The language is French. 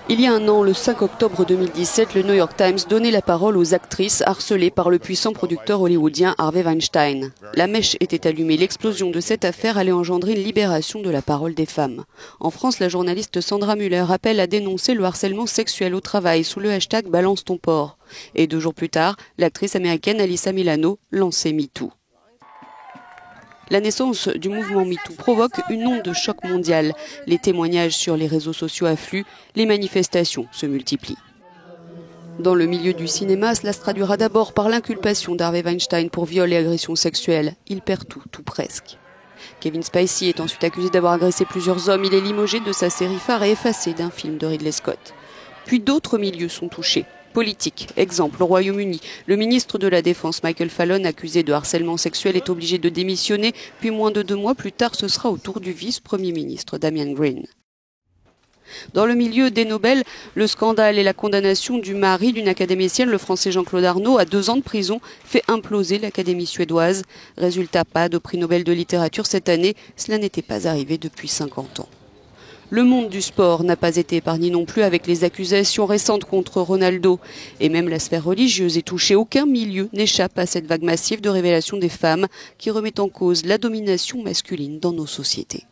Il y a un an, le 5 octobre 2017, le New York Times donnait la parole aux actrices harcelées par le puissant producteur hollywoodien Harvey Weinstein. La mèche était allumée. L'explosion de cette affaire allait engendrer une libération de la parole des femmes. En France, la journaliste Sandra Muller appelle à dénoncer le harcèlement sexuel au travail sous le hashtag Balance ton porc. Et 2 jours plus tard, l'actrice américaine Alyssa Milano lançait MeToo. La naissance du mouvement MeToo provoque une onde de choc mondial. Les témoignages sur les réseaux sociaux affluent, les manifestations se multiplient. Dans le milieu du cinéma, cela se traduira d'abord par l'inculpation d'Harvey Weinstein pour viol et agression sexuelle. Il perd tout presque. Kevin Spacey est ensuite accusé d'avoir agressé plusieurs hommes. Il est limogé de sa série phare et effacé d'un film de Ridley Scott. Puis d'autres milieux sont touchés. Politique. Exemple, au Royaume-Uni, le ministre de la Défense Michael Fallon, accusé de harcèlement sexuel, est obligé de démissionner. Puis moins de 2 mois plus tard, ce sera au tour du vice-premier ministre Damian Green. Dans le milieu des Nobel, le scandale et la condamnation du mari d'une académicienne, le français Jean-Claude Arnault, à 2 ans de prison, fait imploser l'Académie suédoise. Résultat, pas de prix Nobel de littérature cette année. Cela n'était pas arrivé depuis 50 ans. Le monde du sport n'a pas été épargné non plus avec les accusations récentes contre Ronaldo. Et même la sphère religieuse est touchée. Aucun milieu n'échappe à cette vague massive de révélations des femmes qui remet en cause la domination masculine dans nos sociétés.